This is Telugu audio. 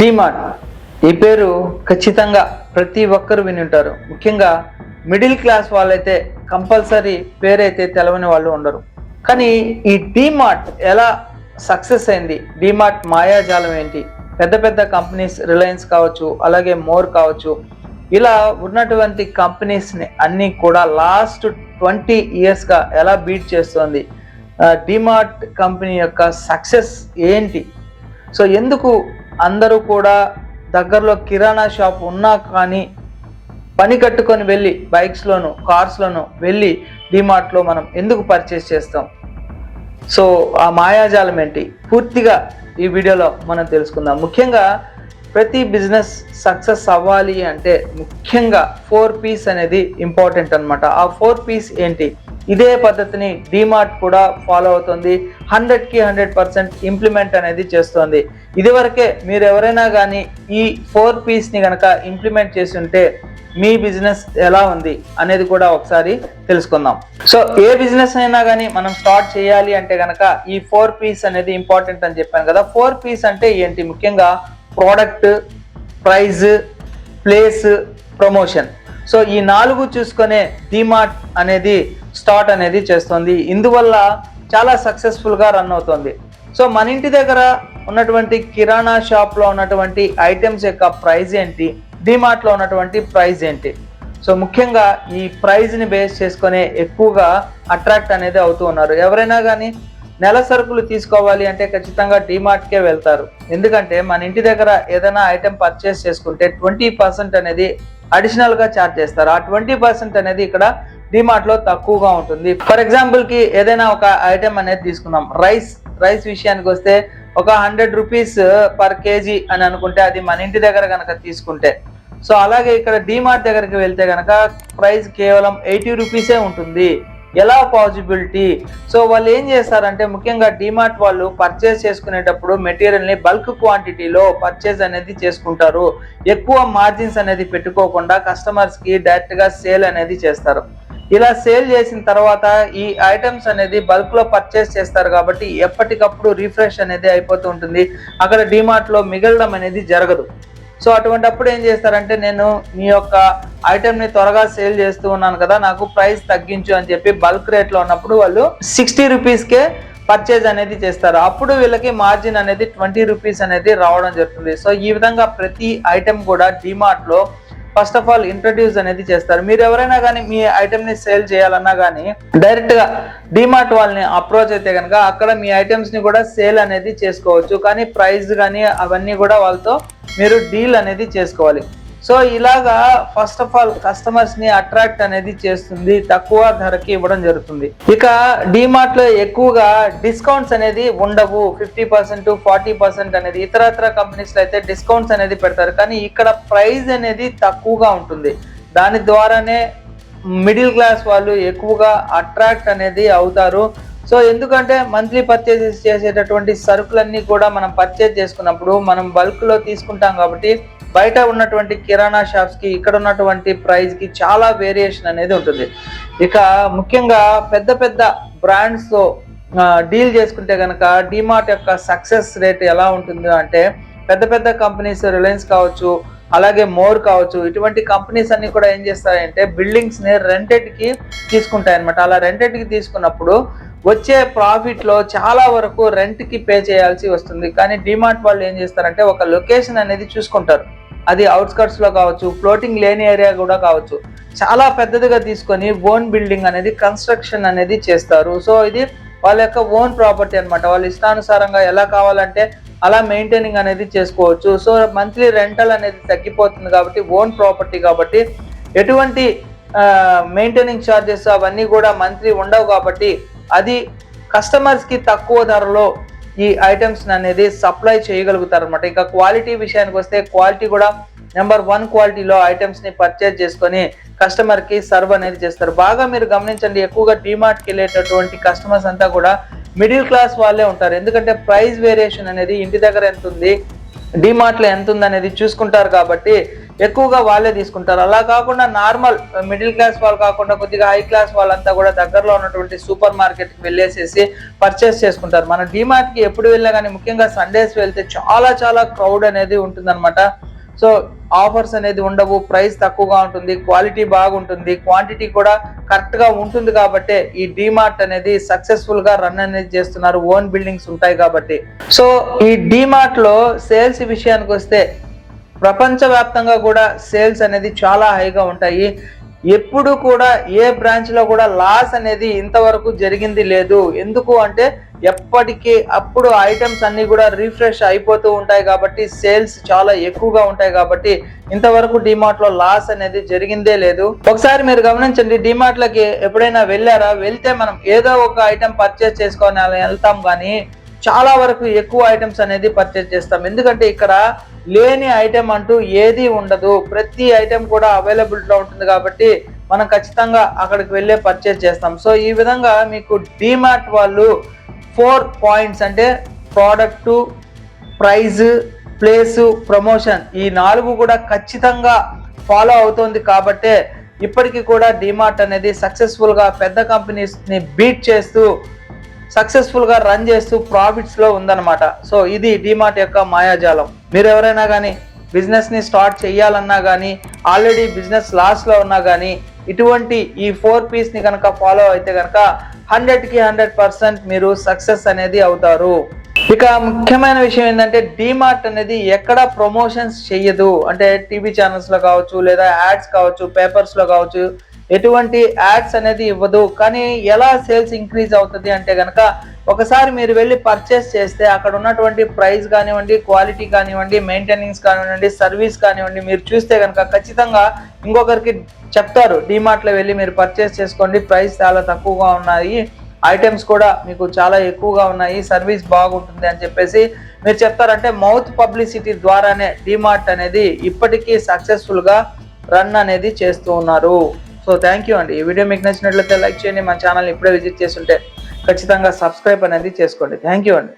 డిమార్ట్ ఈ పేరు ఖచ్చితంగా ప్రతి ఒక్కరు విని ఉంటారు. ముఖ్యంగా మిడిల్ క్లాస్ వాళ్ళైతే కంపల్సరీ పేరైతే తెలవని వాళ్ళు ఉండరు. కానీ ఈ డిమార్ట్ ఎలా సక్సెస్ అయింది, డిమార్ట్ మాయాజాలం ఏంటి, పెద్ద పెద్ద కంపెనీస్ రిలయన్స్ కావచ్చు, అలాగే మోర్ కావచ్చు, ఇలా ఉన్నటువంటి కంపెనీస్ని అన్నీ కూడా లాస్ట్ 20 yearsగా ఎలా బీట్ చేస్తుంది, డిమార్ట్ కంపెనీ యొక్క సక్సెస్ ఏంటి, సో ఎందుకు అందరూ కూడా దగ్గరలో కిరాణా షాప్ ఉన్నా కానీ పని కట్టుకొని వెళ్ళి బైక్స్లోను కార్స్లోను వెళ్ళి డిమార్ట్లో మనం ఎందుకు పర్చేస్ చేస్తాం, సో ఆ మాయాజాలం ఏంటి పూర్తిగా ఈ వీడియోలో మనం తెలుసుకుందాం. ముఖ్యంగా ప్రతి బిజినెస్ సక్సెస్ అవ్వాలి అంటే ముఖ్యంగా 4Ps అనేది ఇంపార్టెంట్ అనమాట. ఆ 4Ps ఏంటి, ఇదే పద్ధతిని డిమార్ట్ కూడా ఫాలో అవుతుంది. 100కి 100% ఇంప్లిమెంట్ అనేది చేస్తుంది. ఇదివరకే మీరు ఎవరైనా కానీ ఈ 4Psని కనుక ఇంప్లిమెంట్ చేసి ఉంటే మీ బిజినెస్ ఎలా ఉంది అనేది కూడా ఒకసారి తెలుసుకుందాం. సో ఏ బిజినెస్ అయినా కానీ మనం స్టార్ట్ చేయాలి అంటే కనుక ఈ 4Ps అనేది ఇంపార్టెంట్ అని చెప్పాను కదా. 4Ps అంటే ఏంటి, ముఖ్యంగా product, price, place, promotion. So ఈ 4 చూసుకునే డిమార్ట్ అనేది స్టార్ట్ అనేది చేస్తుంది. ఇందువల్ల చాలా సక్సెస్ఫుల్గా రన్ అవుతుంది. సో మన ఇంటి దగ్గర ఉన్నటువంటి కిరాణా షాప్లో ఉన్నటువంటి ఐటమ్స్ యొక్క ప్రైస్ ఏంటి, డిమార్ట్లో ఉన్నటువంటి ప్రైస్ ఏంటి, సో ముఖ్యంగా ఈ ప్రైజ్ని బేస్ చేసుకొని ఎక్కువగా అట్రాక్ట్ అనేది అవుతూ ఉన్నారు. ఎవరైనా కానీ నెల సరుకులు తీసుకోవాలి అంటే ఖచ్చితంగా డిమార్ట్కే వెళ్తారు. ఎందుకంటే మన ఇంటి దగ్గర ఏదైనా ఐటెం పర్చేస్ చేసుకుంటే 20% అనేది అడిషనల్గా ఛార్జ్ చేస్తారు. ఆ 20% అనేది ఇక్కడ డిమార్ట్లో తక్కువగా ఉంటుంది. ఫర్ ఎగ్జాంపుల్కి ఏదైనా ఒక ఐటెం అనేది తీసుకున్నాం, రైస్ విషయానికి వస్తే ఒక 100 రూపీస్ పర్ కేజీ అని అనుకుంటే అది మన ఇంటి దగ్గర కనుక తీసుకుంటే, సో అలాగే ఇక్కడ డిమార్ట్ దగ్గరికి వెళ్తే కనుక ప్రైస్ కేవలం 80 రూపీసే ఉంటుంది. ఎలా పాసిబిలిటీ, సో వాళ్ళు ఏం చేస్తారంటే ముఖ్యంగా డిమార్ట్ వాళ్ళు పర్చేస్ చేసుకునేటప్పుడు మెటీరియల్ని బల్క్ క్వాంటిటీలో పర్చేస్ అనేది చేసుకుంటారు. ఎక్కువ మార్జిన్స్ అనేది పెట్టుకోకుండా కస్టమర్స్కి డైరెక్ట్గా సేల్ అనేది చేస్తారు. ఇలా సేల్ చేసిన తర్వాత ఈ ఐటమ్స్ అనేది బల్క్లో పర్చేస్ చేస్తారు కాబట్టి ఎప్పటికప్పుడు రిఫ్రెష్ అనేది అయిపోతూ ఉంటుంది. అక్కడ డిమార్ట్లో మిగలడం అనేది జరగదు. సో అటువంటి అప్పుడు ఏం చేస్తారంటే, నేను మీ యొక్క ఐటెంని త్వరగా సేల్ చేస్తూ ఉన్నాను కదా, నాకు ప్రైస్ తగ్గించు అని చెప్పి బల్క్ రేట్లో ఉన్నప్పుడు వాళ్ళు 60 రూపీస్కే పర్చేజ్ అనేది చేస్తారు. అప్పుడు వీళ్ళకి మార్జిన్ అనేది 20 రూపీస్ అనేది రావడం జరుగుతుంది. సో ఈ విధంగా ప్రతి ఐటెం కూడా డిమార్ట్లో ఫస్ట్ ఆఫ్ ఆల్ ఇంట్రడ్యూస్ అనేది చేస్తారు. మీరు ఎవరైనా కానీ మీ ఐటెంని సేల్ చేయాలన్నా కానీ డైరెక్ట్గా డిమార్ట్ వాళ్ళని అప్రోచ్ అయితే కనుక అక్కడ మీ ఐటమ్స్ని కూడా సేల్ అనేది చేసుకోవచ్చు. కానీ ప్రైస్ కానీ అవన్నీ కూడా వాళ్ళతో మీరు డీల్ అనేది చేసుకోవాలి. సో ఇలాగా ఫస్ట్ ఆఫ్ ఆల్ కస్టమర్స్ని అట్రాక్ట్ అనేది చేస్తుంది, తక్కువ ధరకి ఇవ్వడం జరుగుతుంది. ఇక డిమార్ట్లో ఎక్కువగా డిస్కౌంట్స్ అనేది ఉండవు. 50%, 40% అనేది ఇతరత్ర కంపెనీస్లో అయితే డిస్కౌంట్స్ అనేది పెడతారు. కానీ ఇక్కడ ప్రైస్ అనేది తక్కువగా ఉంటుంది. దాని ద్వారానే మిడిల్ క్లాస్ వాళ్ళు ఎక్కువగా అట్రాక్ట్ అనేది అవుతారు. సో ఎందుకంటే మంత్లీ పర్చేసెస్ చేసేటటువంటి సరుకులన్నీ కూడా మనం పర్చేజ్ చేసుకున్నప్పుడు మనం బల్క్లో తీసుకుంటాం కాబట్టి బయట ఉన్నటువంటి కిరాణా షాప్స్కి ఇక్కడ ఉన్నటువంటి ప్రైస్కి చాలా వేరియేషన్ అనేది ఉంటుంది. ఇక ముఖ్యంగా పెద్ద పెద్ద బ్రాండ్స్తో డీల్ చేసుకుంటే కనుక డిమార్ట్ యొక్క సక్సెస్ రేట్ ఎలా ఉంటుంది అంటే, పెద్ద పెద్ద కంపెనీస్ రిలయన్స్ కావచ్చు, అలాగే మోర్ కావచ్చు, ఇటువంటి కంపెనీస్ అన్ని కూడా ఏం చేస్తాయంటే బిల్డింగ్స్ని రెంటెడ్కి తీసుకుంటాయి అనమాట. అలా రెంటెడ్కి తీసుకున్నప్పుడు వచ్చే ప్రాఫిట్లో చాలా వరకు రెంట్కి పే చేయాల్సి వస్తుంది. కానీ డిమార్ట్ వాళ్ళు ఏం చేస్తారంటే ఒక లొకేషన్ అనేది చూసుకుంటారు. అది అవుట్స్కట్స్లో కావచ్చు, ఫ్లోటింగ్ లేని ఏరియా కూడా కావచ్చు, చాలా పెద్దదిగా తీసుకొని ఓన్ బిల్డింగ్ అనేది కన్స్ట్రక్షన్ అనేది చేస్తారు. సో ఇది వాళ్ళ యొక్క ఓన్ ప్రాపర్టీ అనమాట. వాళ్ళ ఇష్టానుసారంగా ఎలా కావాలంటే అలా మెయింటైనింగ్ అనేది చేసుకోవచ్చు. సో మంత్లీ రెంటల్ అనేది తగ్గిపోతుంది కాబట్టి ఓన్ ప్రాపర్టీ కాబట్టి ఎటువంటి మెయింటైనింగ్ ఛార్జెస్ అవన్నీ కూడా మంత్లీ ఉండవు కాబట్టి అది కస్టమర్స్కి తక్కువ ధరలో ఈ ఐటమ్స్ అనేది సప్లై చేయగలుగుతారు అనమాట. ఇక క్వాలిటీ విషయానికి వస్తే క్వాలిటీ కూడా నెంబర్ 1 క్వాలిటీలో ఐటమ్స్ని పర్చేజ్ చేసుకొని కస్టమర్కి సర్వ్ అనేది చేస్తారు. బాగా మీరు గమనించండి, ఎక్కువగా డిమార్ట్కి వెళ్ళేటటువంటి కస్టమర్స్ అంతా కూడా మిడిల్ క్లాస్ వాళ్ళే ఉంటారు. ఎందుకంటే ప్రైస్ వేరియేషన్ అనేది ఇంటి దగ్గర ఎంత ఉంది, డిమార్ట్లో ఎంత ఉంది అనేది చూసుకుంటారు కాబట్టి ఎక్కువగా వాళ్ళే తీసుకుంటారు. అలా కాకుండా నార్మల్ మిడిల్ క్లాస్ వాళ్ళు కాకుండా కొద్దిగా హై క్లాస్ వాళ్ళంతా కూడా దగ్గరలో ఉన్నటువంటి సూపర్ మార్కెట్కి వెళ్ళేసేసి పర్చేస్ చేసుకుంటారు. మన డిమార్ట్కి ఎప్పుడు వెళ్ళినా కానీ ముఖ్యంగా సండేస్ వెళ్తే చాలా క్రౌడ్ అనేది ఉంటుందన్నమాట. సో ఆఫర్స్ అనేది ఉండవు, ప్రైస్ తక్కువగా ఉంటుంది, క్వాలిటీ బాగుంటుంది, క్వాంటిటీ కూడా కరెక్ట్ గా ఉంటుంది. కాబట్టి ఈ డిమార్ట్ అనేది సక్సెస్ఫుల్ గా రన్ అనేది చేస్తున్నారు, ఓన్ బిల్డింగ్స్ ఉంటాయి కాబట్టి. సో ఈ డిమార్ట్ లో సేల్స్ విషయానికి వస్తే ప్రపంచవ్యాప్తంగా కూడా సేల్స్ అనేది చాలా హైగా ఉంటాయి. ఎప్పుడు కూడా ఏ బ్రాంచ్ లో కూడా లాస్ అనేది ఇంతవరకు జరిగింది లేదు. ఎందుకు అంటే ఎప్పటికీ అప్పుడు ఐటమ్స్ అన్ని కూడా రీఫ్రెష్ అయిపోతూ ఉంటాయి కాబట్టి, సేల్స్ చాలా ఎక్కువగా ఉంటాయి కాబట్టి ఇంతవరకు డిమార్ట్ లో లాస్ అనేది జరిగిందే లేదు. ఒకసారి మీరు గమనించండి, డిమార్ట్ లకి ఎప్పుడైనా వెళ్ళారా? వెళ్తే మనం ఏదో ఒక ఐటమ్ పర్చేస్ చేసుకొని వెళ్తాం కానీ చాలా వరకు ఎక్కువ ఐటమ్స్ అనేది పర్చేస్ చేస్తాం. ఎందుకంటే ఇక్కడ లేని ఐటమ్ అంటూ ఏది ఉండదు, ప్రతి ఐటమ్ కూడా అవైలబిలిటీలో ఉంటుంది కాబట్టి మనం ఖచ్చితంగా అక్కడికి వెళ్ళే పర్చేస్ చేస్తాం. సో ఈ విధంగా మీకు డిమార్ట్ వాళ్ళు 4 పాయింట్స్ అంటే ప్రోడక్ట్, ప్రైజ్, ప్లేస్, ప్రమోషన్ ఈ 4 కూడా ఖచ్చితంగా ఫాలో అవుతుంది. కాబట్టే ఇప్పటికీ కూడా డిమార్ట్ అనేది సక్సెస్ఫుల్ గా పెద్ద కంపెనీస్ ని బీట్ చేస్తూ సక్సెస్ఫుల్ గా రన్ చేస్తూ ప్రాఫిట్స్ లో ఉందన్నమాట. సో ఇది డిమార్ట్ యొక్క మాయాజాలం. మీరు ఎవరైనా కానీ బిజినెస్ ని స్టార్ట్ చేయాలన్నా కానీ, ఆల్రెడీ బిజినెస్ లాస్ లో ఉన్నా కానీ ఇటువంటి ఈ 4 P's ని కనుక ఫాలో అయితే కనుక 100కి 100% మీరు సక్సెస్ అనేది అవుతారు. ఇక ముఖ్యమైన విషయం ఏంటంటే డిమార్ట్ అనేది ఎక్కడ ప్రమోషన్స్ చెయ్యదు. అంటే టీవీ ఛానల్స్ లో కావచ్చు, లేదా యాడ్స్ కావచ్చు, పేపర్స్ లో కావచ్చు, ఎటువంటి యాడ్స్ అనేది ఇవ్వదు. కానీ ఎలా సేల్స్ ఇంక్రీజ్ అవుతుంది అంటే కనుక ఒకసారి మీరు వెళ్ళి పర్చేస్ చేస్తే అక్కడ ఉన్నటువంటి ప్రైస్ కానివ్వండి, క్వాలిటీ కానివ్వండి, మెయింటెనెన్స్ కానివ్వండి, సర్వీస్ కానివ్వండి, మీరు చూస్తే కనుక ఖచ్చితంగా ఇంకొకరికి చెప్తారు, డిమార్ట్లో వెళ్ళి మీరు పర్చేస్ చేసుకోండి, ప్రైస్ చాలా తక్కువగా ఉన్నాయి, ఐటమ్స్ కూడా మీకు చాలా ఎక్కువగా ఉన్నాయి, సర్వీస్ బాగుంటుంది అని చెప్పేసి మీరు చెప్తారంటే మౌత్ పబ్లిసిటీ ద్వారానే డిమార్ట్ అనేది ఇప్పటికీ సక్సెస్ఫుల్గా రన్ అనేది చేస్తూ ఉన్నారు. సో థ్యాంక్ యూ అండి. ఈ వీడియో మీకు నచ్చినట్లయితే లైక్ చేయండి. మన ఛానల్ ఇప్పుడే విజిట్ చేస్తుంటే ఖచ్చితంగా సబ్స్క్రైబ్ అనేది చేసుకోండి. థ్యాంక్ యూ అండి.